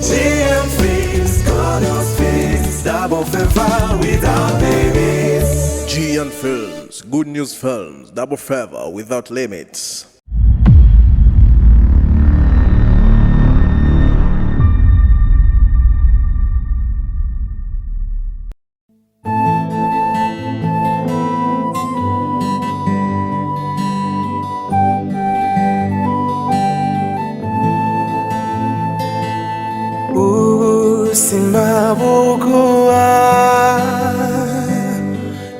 GM Films, God's Films, double favor without limits. GM Films, Good News Films, double favor without limits. Simabugua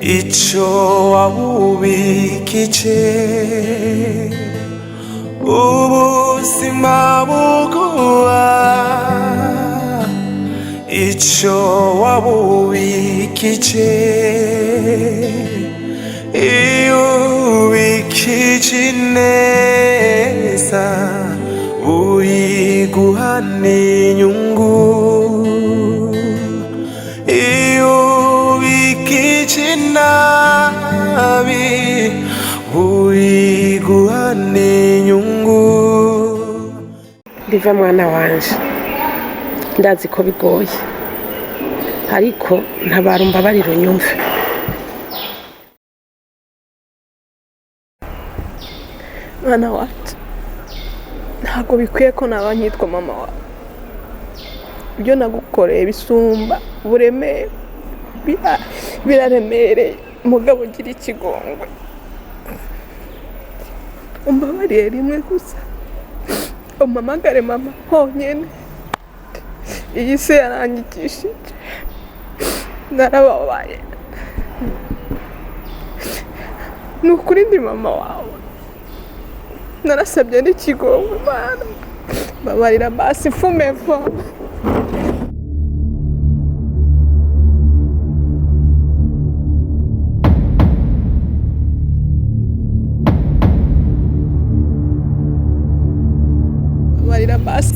icho wabubikije simabugua icho wabubikije ubikije neza uyiguhane inyungu nabi uyiguhane inyungu. Ndiva mwana wanje ndazi ko bigoye ariko ntabarumba bariro nyumve. Mwana wacu ntabwo bikwiye ko nabanyitwa mama wawe. Ibyo nagukoreye bisumba buremere biraremereye mugabo ugira ikigongwe. Umbabariye rimwe gusa umpamagare mama honyine. Iyi se yarangikishije narababaye. Ni ukuri ndi mama wawe, narasabye n'ikigongwe Mana babarira basi mfume vuba.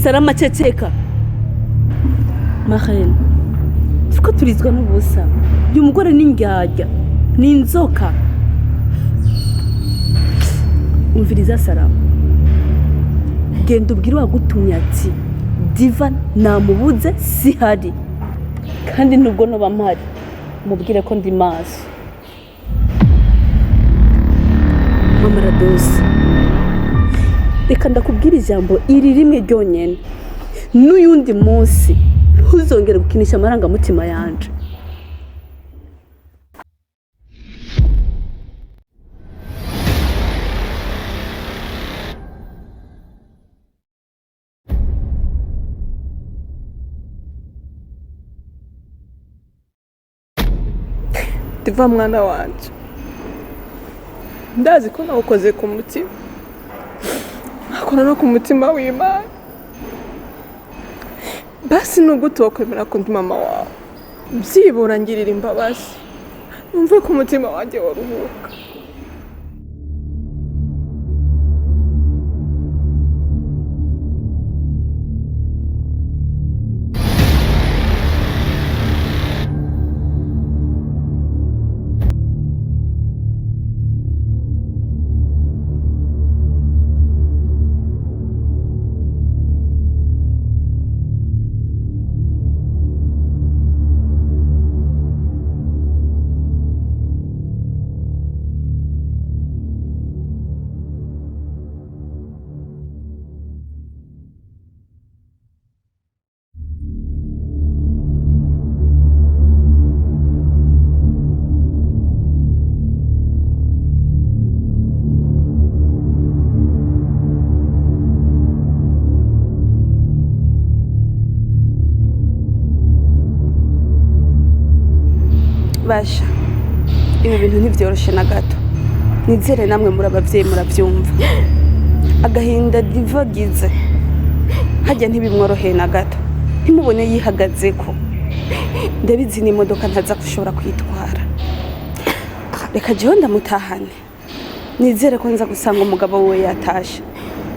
Salama ceceka Mahel fuko turizwa n'ubusa y'umugore n'ingyarya n'inzoka. Umviriza Salama, genda ubwire wagutumye ati Diva namubuze sihari kandi nubwo no bamari mubwire ko ndi maso. Mama Radosi, reka ndakubwira ijambo iri rimwe ryonyene, n'uyundi munsi ntuzongere gukinisha amarangamutima yanje. Diva mwana wanje, ndazi ko nawukoze ku mutima, akora no ku mutima w'Imana. Basi nubwo utokwemera ko ndi mama wawe, byibura ngirira imbabazi numve ko umutima wanjye waruhuka. Basha, ibi bintu ntivyoroshe na gato. Nizere namwe muri abavyeyi muravyumva. Agahinda Diva gize hajya ntibimworoheye na gato. Ntimubone yihagazeko. Ndabizi ni imodoka ntaza gushobora kwitwara. Reka jewe ndamutahane. Nizere ko nza gusanga umugabo we yatashe.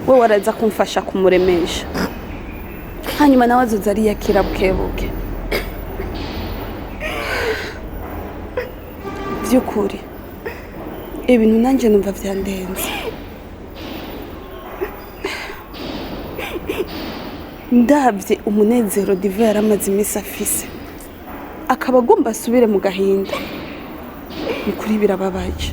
We waraza kumfasha kumuremesha. Hanyuma nawe azoza ariyakira bukebuke. Byukuri ibintu nanje numva byandenze. ndabye umunezero diva yaramaze iminsi afise akaba agomba asubire mu gahinda ni kuri birababaje.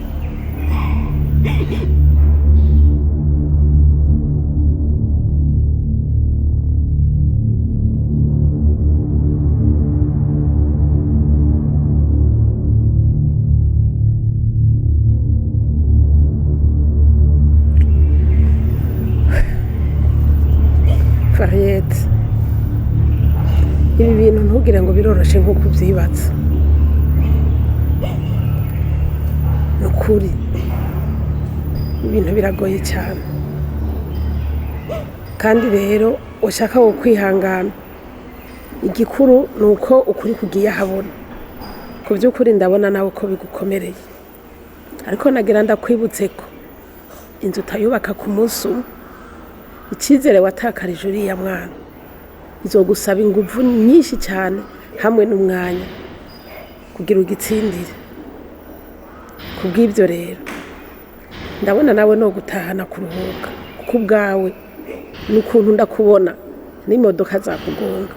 Fariyete, ibi bintu ntugire ngo biroroshe nk'uko ubyibatse. Ni ukuri ibintu biragoye cyane, kandi rero ushaka wo kwihangana. Igikuru ni uko ukuri kugiye ahabona. Ku by'ukuri ndabona nawe ko bigukomereye, ariko nagira ndakwibutse ko inzu utayubaka ku munsi umwe, icyizere watakarije uriya mwana izogusaba ingufu nyinshi cyane hamwe n'umwanya kugira ugitsindire. Kubw'ibyo rero ndabona nawe no gutahana kuruhuka, kuko ubwawe n'ukuntu ndakubona n'imodoka zakugonga.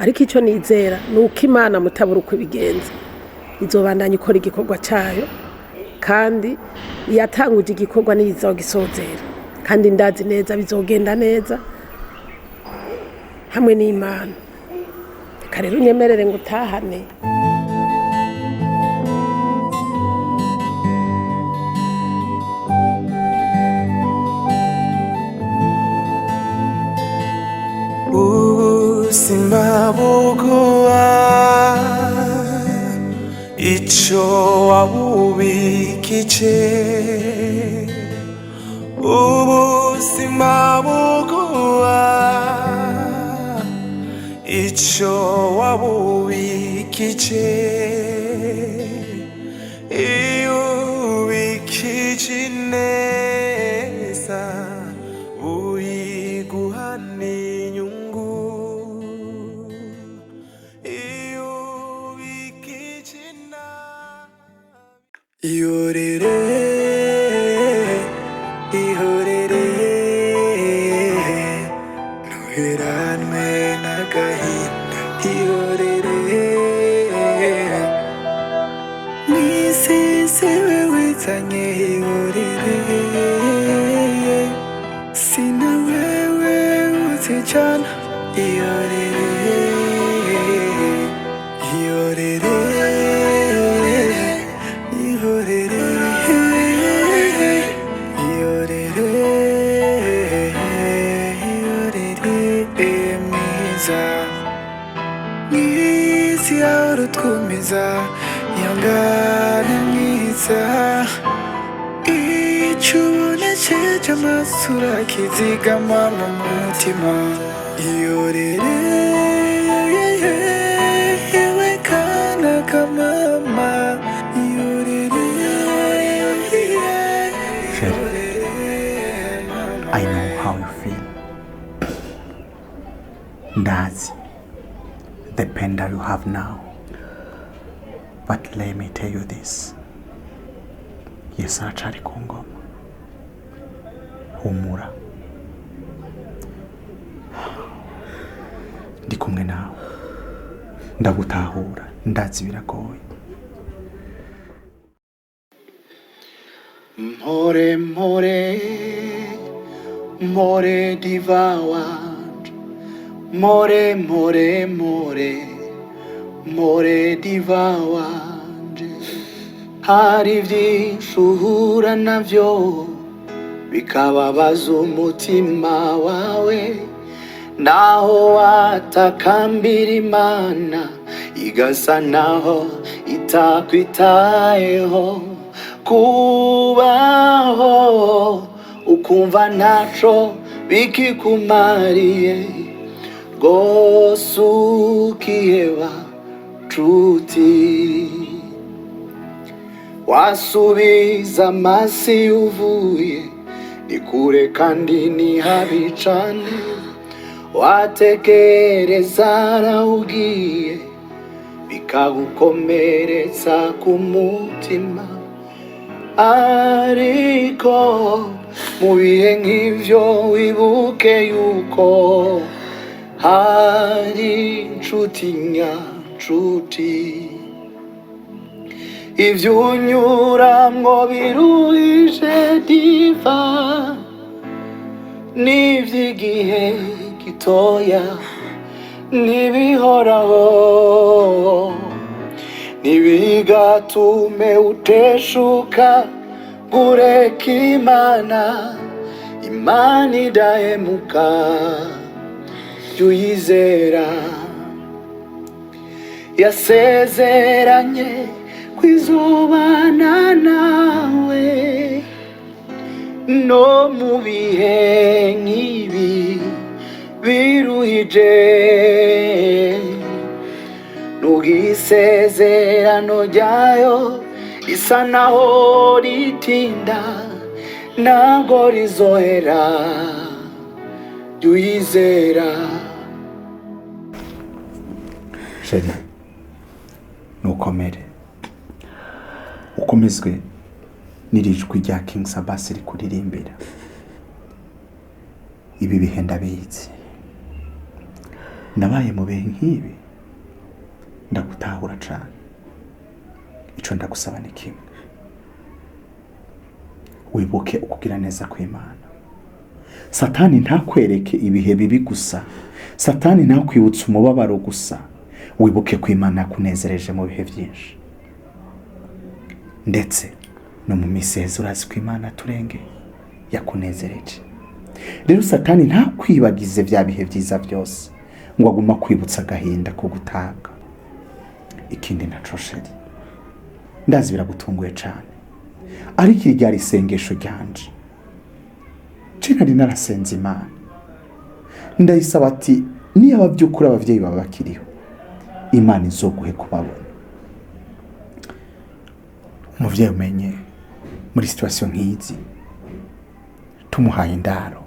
Ariko icyo nizera ni uko Imana mutabura uko ibigenza izobandanya ikora igikorwa cyayo, kandi yatanguje igikorwa n'izogisozera, kandi ndazi neza bizogenda neza hamwe n'Imana. Reka rero unyemerere ngo utahane. ubuzima buguha icyo wabubikije, ubuzima buguha icyo wabubikije, iyo ubikije neza uyiguha n'inyungu, iyo ubikije nabi ihorere ihorere ntuheranwe n'agahinda, ihorere n'isi wewe zanye, ihorere sina wewe uzijana, ihorere ihorere ihorere n'isi yawe utwumiza nyangana mwiza, icyo ubonesheje amaso urakizigama mu mutima, ihorere yewe kana kamama, ihorere. I know how you feel. That's the pain that you have now. But let me tell you this. Yesu aracari ku ngoma. Humura. Ndi kumwe nawe. Ndagutahura. Ndazi biragoye. More more more diva wanje, more more more more diva wanje, hari byinshi uhura navyo bikababaza umutima wawe, naho watakambira Imana igasa naho itakwitayeho, kubaho ukumva ntaco bikikumariye, rwose ukiheba nshuti, wasubiza amasi uvuye ni kure kandi ni habi cane, watekereza arawugiye bikagukomeretsa ku mutima, ariko mu bihe nk'ivyo wibuke yuko hari inshuti nyanshuti ibyo unyuramwo biruhije diva n'iby'igihe gitoya ntibihoraho ntibigatume uteshuka ureka Imana idahemuka jya uyizera yasezeranye kwizobana nawe no mu bihe nk'ibi biruhije n'ubwisezerano ryayo risa naho ritinda ntabwo rizohera jya uyizera. Sheri nukomere ukomezwe n'irijwi rya King Sabasi rikuririmbira. Ibi bihe ndabizi nabaye mu bihe nk'ibi ndagutahura cane. Ico ndagusaba ni kimwe, wibuke ukugira neza kw'Imana. Satani ntakwereke ibihe bibi gusa, Satani ntakwibutsa umubabaro gusa. Wibuke ko Imana yakunezereje mu bihe byinshi, ndetse no mu misezi urazi ko Imana turenge yakunezereje. Rero Satani ntakwibagize bya bihe byiza byose ngo aguma kwibutsa agahinda ko gutaga. Ikindi naco sheri, ndazi biragutunguye cyane, ariko irya risengesho ryanje nari narasenze Imana ndayisaba ati niba by'ukuri abavyeyi baba bakiriho Imana izoguhe kubabona. Umuvyeyi umenye muri situation nk'izi tumuhaye indaro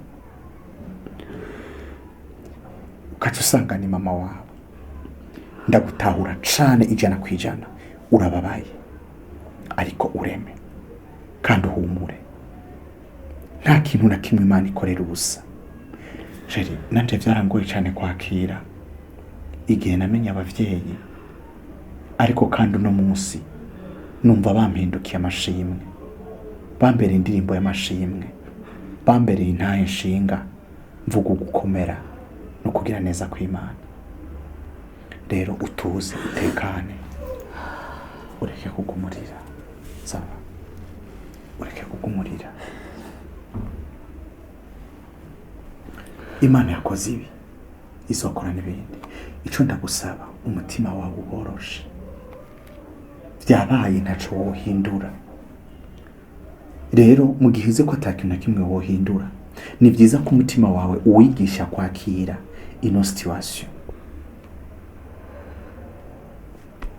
ukaca usanga ni mama wawe, ndagutahura cane 100%. Urababaye ariko ureme kandi uhumure, nta kintu na kimwe Imana ikorera ubusa. Jeri nanje byarangoye cyane kwakira igihe namenye abavyeyi, ariko kandi uno munsi numva bampindukiye amashimwe, bambereye indirimbo y'amashimwe, bambereye intahe nshinga mvuga gukomera no kugira neza kw'Imana. Rero utuze utekane, ureke kugumurira, sawa? Ureke kugumurira. Imana yakoze ibi izokora n'ibindi. Ico ndagusaba umutima wawe uboroshe, byabaye ntaco wohindura. Rero mu gihe uzi ko atakintu na kimwe wohindura, ni byiza ko umutima wawe uwigisha kwakira ino situation.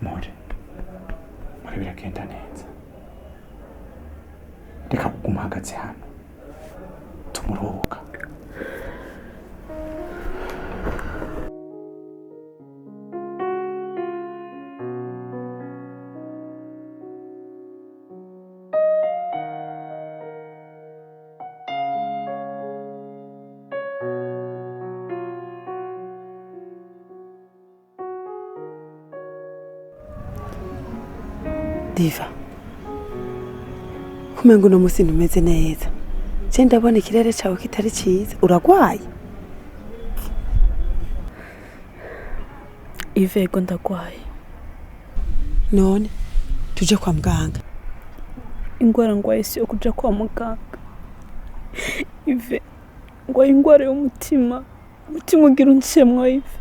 More biragenda neza, reka kuguma hagati hano tumuruhuka. Diva, kumengo no musi ntumeze neza. Je ndabona ikirere cyawe kitari cyiza. Uragwaye? Ivego ndagwaye. None tuje kwa muganga. Ingwara ngwaye si yo kuja kwa muganga. Ive ngwaye ingwara y'umutima. Umutima ugira uncemwa Ive.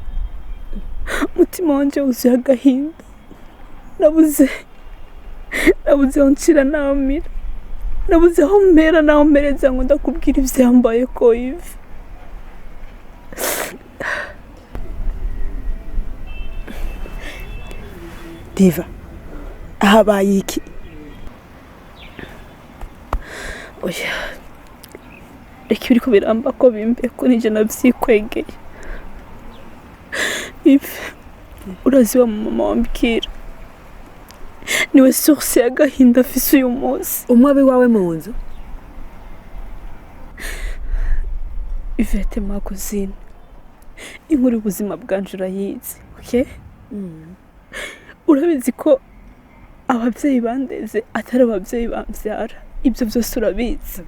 Umutima wanje wuzuye agahinda. Nabuze aho nshira namira, nabuze aho mpera naho mpereza ngo ndakubwira ivyambaye ko Ive. Diva, habaye iki? Oya, reka biriko biramba ko bimbe ko nije navyikwegeye. Ive, urazi wa mama wambikira niwe source y'agahinda afise uyu munsi. Umwabe wawe mu nzu? Ivete ma cousine inkuru y'ubuzima bwanje urayizi, okay? Urabizi ko ababyeyi bandeze atari ababyeyi bambyara, ibyo byose urabizi.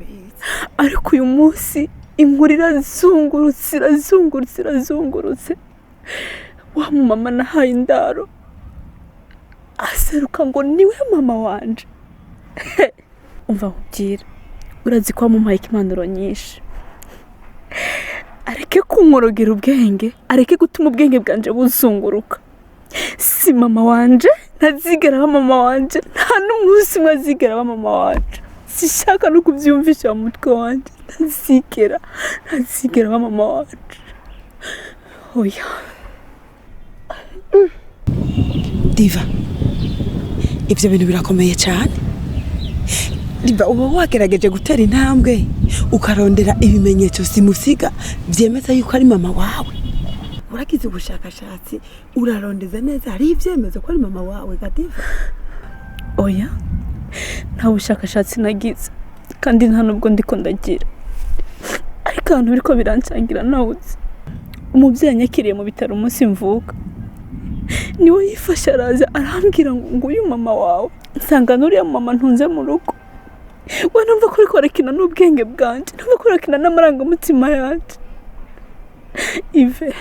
Ariko uyu munsi inkuru irazungurutse wa mama nahaye indaro aseruka ngo niwe mama wanje. Umva nkubwira, urazi ko wamumpaye ikimanuro nyinshi, areke kunkorogera ubwenge, areke gutuma ubwenge bwanje buzunguruka. Si mama wanje, ntazigera mama wanje, nta n'umunsi umwe azigera mama wanje. Sishaka no kubyumvisha mu mutwe wanje, ntazigera mama wanje. Oya Diva, ibyo bintu birakomeye cyane. Diva, uba wagerageje gutera intambwe ukarondera ibimenyetso simusiga byemeza yuko ari mama wawe? Uragize ubushakashatsi urarondeza neza hari ibyemezo ko ari mama wawe ga Diva? Oya, nta bushakashatsi nagize kandi nta nubwo ndiko ndagira, ariko abantu biriko birancangira nawuzi. Umubyeyi anyakiriye mu bitaro umunsi mvuka, niwe yifasha araza arambwira ngo uyu mama wawe, nsanga nuriya mama ntunze mu rugo. We numva ko uriko urakina n'ubwenge bwanje, numva ko urakina n'amarangamutima yanje. Ive,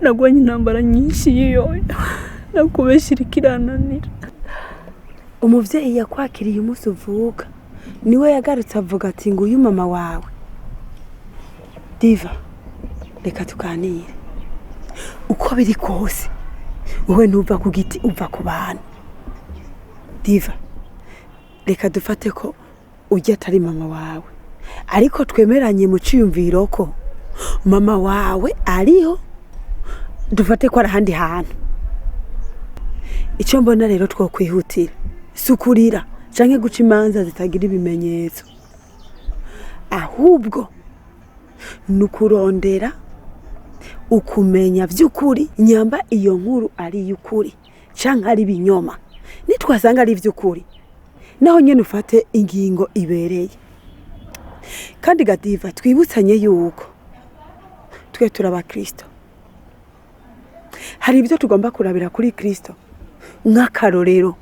nagwanye intambara nyinshi yiyoyo, nakubeshyira ikirananira. Umubyeyi yakwakiriye umunsi uvuka niwe yagarutse avuga ati ngo uyu mama wawe. Diva, reka tuganire. Uko biri kose wowe ntuva ku giti uva ku bantu. Diva, reka dufate ko ujya atari mama wawe, ariko twemeranye mu ciyumviro ko mama wawe ariho, dufate ko ari ahandi hantu. Icyo mbona rero twokwihutira sukurira canke guca imanza zitagira ibimenyetso, ahubwo nukurondera ukumenya by'ukuri nyamba iyo nkuru ari y'ukuri canke ari binyoma. Nitwasanga ari by'ukuri, naho nyene ufate ingingo ibereye. Kandi Gadiva, twibutsanye yuko twe turaba Kristo, hari ibyo tugomba kurabira kuri Kristo nk'akarorero.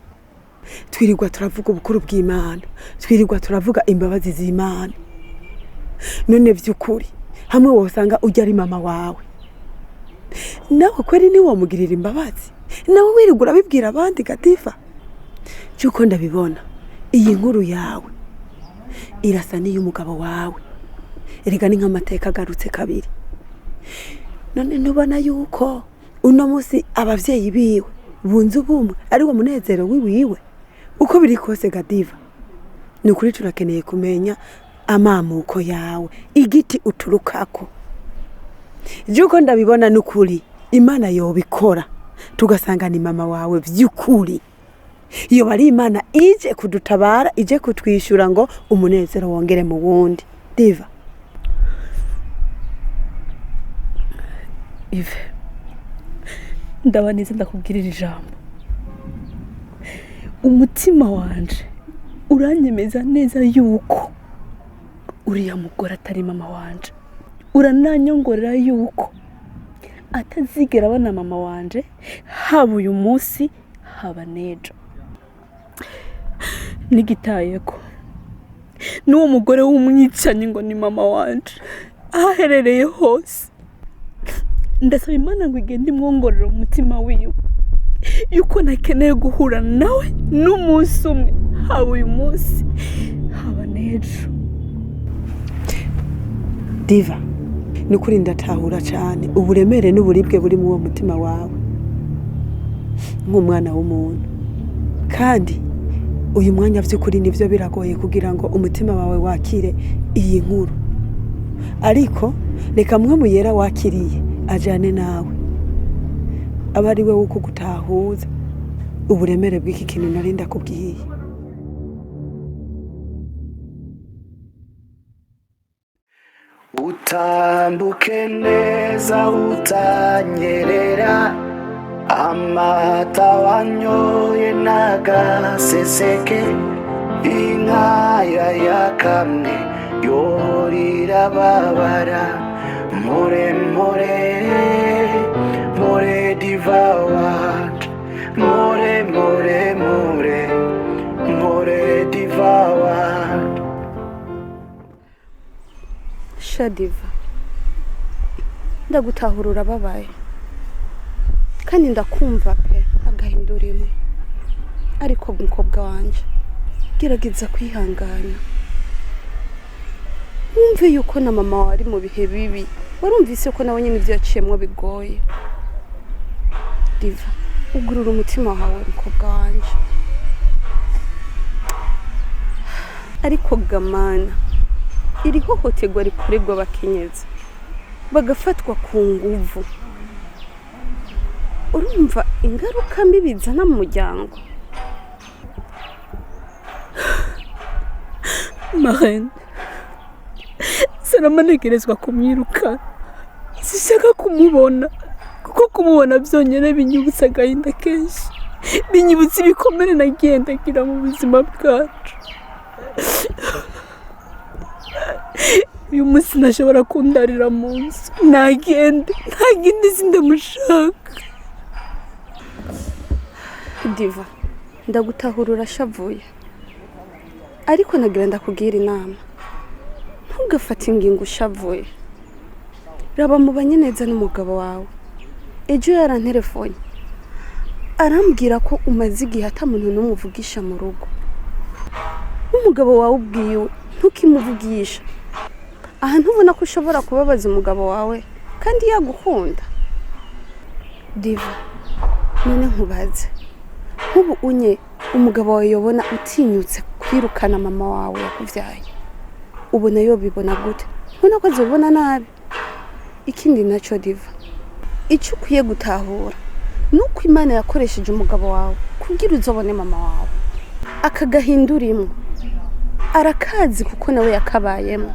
Twirirwa turavuga ubukuru bw'Imana, twirirwa turavuga imbabazi z'Imana. None by'ukuri hamwe wosanga ujya ari mama wawe, nawe kweri ni wamugirira imbabazi, nawe wirirwa urabibwira abandi Gadiva? Cyuko ndabibona iyi nkuru yawe irasa n'iy'umugabo wawe, erega ni nk'amateka agarutse kabiri. None ntubona yuko uno munsi abavyeyi biwe bunze ubumwe ari wo munezero wiwiwe? Uko biri kose Gadiva, ni ukuri turakeneye kumenya amamuko yawe, igiti uturukako. Juko ndabibona n'ukuri Imana yobikora tugasanga ni mama wawe by'ukuri. Iyo bari Imana ije kudutabara, ije kutwishyura ngo umunezero wongere mu wundi. Diva, Ive, ndabanize ndakubwirira ijambo. Umutima wanje uranyemeza neza yuko uriya mugore atari mama wanje. Urananyongorera yuko atazigera abona mama wanje, haba uyu munsi haba nejo. Nigitayeko n'uwo mugore w'umwicanyi ngo ni mama wanje, aherereye hose. Ndasaba Imana ngo igende imwongorera umutima wiwe yuko nakeneye guhura nawe n'umunsi umwe, haba uyu munsi haba nejo. Diva, nukuri ndatahura cyane uburemere n'uburibwe buri mu mutima wawe nk'umwana w'umuntu. Kandi uyu mwanya by'ukuri nivyo biragoye kugira ngo umutima wawe wakire iyi nkuru, ariko reka mwe muyera wakiriye ajane nawe, abari we uko gutahuza uburemere bw'iki kintu nari ndakubwiye. Utambuke neza utanyerera, amata wanyoye nagaseseke, inkaya yakamwe yorira babara, muremo ndagutahura urababaye kandi ndakumva pe agahinda urimo, ariko mukobwa wanje gerageza kwihangana, wumve yuko na mama wari mu bihe bibi, warumvise ko nawe nyine ibyo yaciyemwo bigoye. Diva, ugurura umutima wawe mukobwa wanje. Ariko gamana, iri hohoterwa rikorerwa abakenyezi bagafatwa ku nguvu, urumva ingaruka mbi bizana mu muryango? Marraine, saramanegerezwa kumwiruka, sishaka kumubona kuko kumubona byonyine binyibutsa agahinda kenshi, binyibutsa ibikomere nagiye ndagira mu buzima bwacu. Uyu munsi ntashobora kundarira mu nzu, ntagende sindamushaka. Diva, ndagutahura urashavuye, ariko nagira ndakubwira inama, ntugafate ingingo ushavuye. Raba mubanye neza n'umugabo wawe. Ejo yarantelefone arambwira ko umaze igihe atamuntu n'umwe uvugisha mu rugo. Umugabo wawe ubwiwe ntukimuvugisha. Aha ntubona ko ushobora kubabaza umugabo wawe kandi yagukunda? Diva, none nkubaze, nk'ubu unye umugabo wawe yobona utinyutse kwirukana mama wawe yakuvyaye, ubona yo bibona gute? Ubona ko azobona nabi? Ikindi naco Diva, icyo ukwiye gutahura nuko Imana yakoresheje umugabo wawe kugira uzobone mama wawe. Akagahinda urimo arakazi kuko nawe yakabayemo.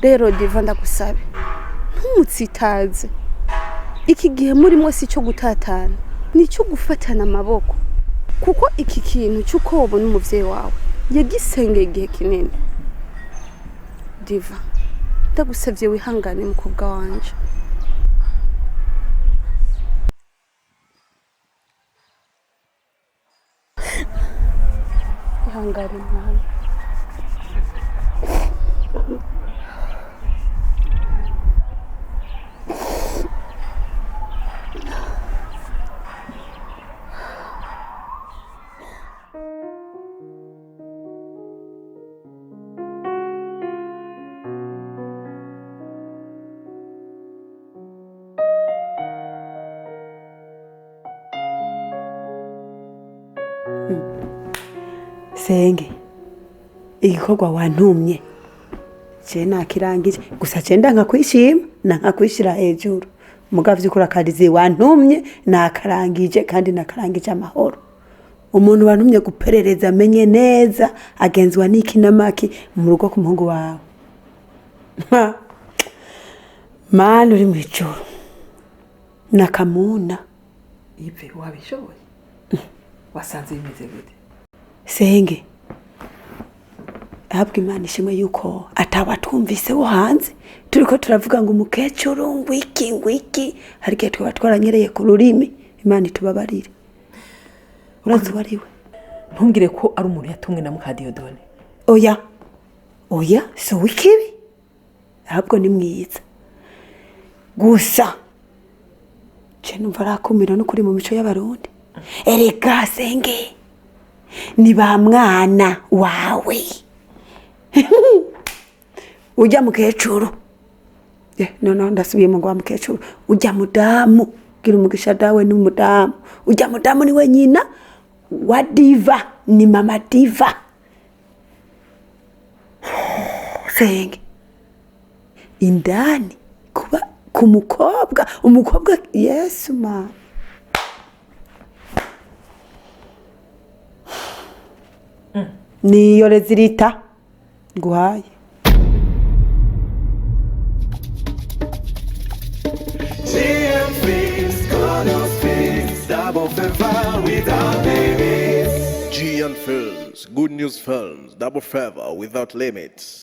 Rero Diva, ndagusabe ntumutsitaze. Iki gihe murimo si cyo gutatana, ni cyo gufatana amaboko, kuko iki kintu cy'uko wabona umuvyeyi wawe yagisengeye igihe kinini. Diva, ndagusabye wihangane mukobwa wanje. Ihangane mwana. Senge, igikorwa wantumye je nakirangije, gusa je ndankakwishima nankakwishira hejuru. Mugavye kurakarize wantumye nakarangije, kandi nakarangije amahoro. Umuntu wantumye guperereza amenye neza agenzwa n'iki namaki mu rugo ku muhungu wawe. Mana uri mw'ijuru, nakamuna ive wabishoboye? Wasanze bimeze gute? Senge, ahabwa Imana ishimwe yuko atabatumvise wo hanze turiko turavuga ngo umukecuru ngwiki hari gihe twaba twaranyereye ku rurimi. Imana itubabarire. Urazi wariwe? Ntumbwire ko ari umuntu yatumwe na Mukadiyodone. Oya so wikibi, ahabwo ni mwiza gusa je numva arakumira no kuri mu mico y'abarundi. Erega Senge, ni ba mwana wawe. Ujya mukecuru, no ndasubiye mu ngwa mukecuru. Ujya mudamu, gira umugisha dawe ni mudamu. Ujya mudamu ni we nyina wa Diva, ni mama Diva. Senge, indani kuba kumukobwa, umukobwa Yesu ma. Niyo rezirita nguhaye. G and Films, Good News Films, Double Favor without limits.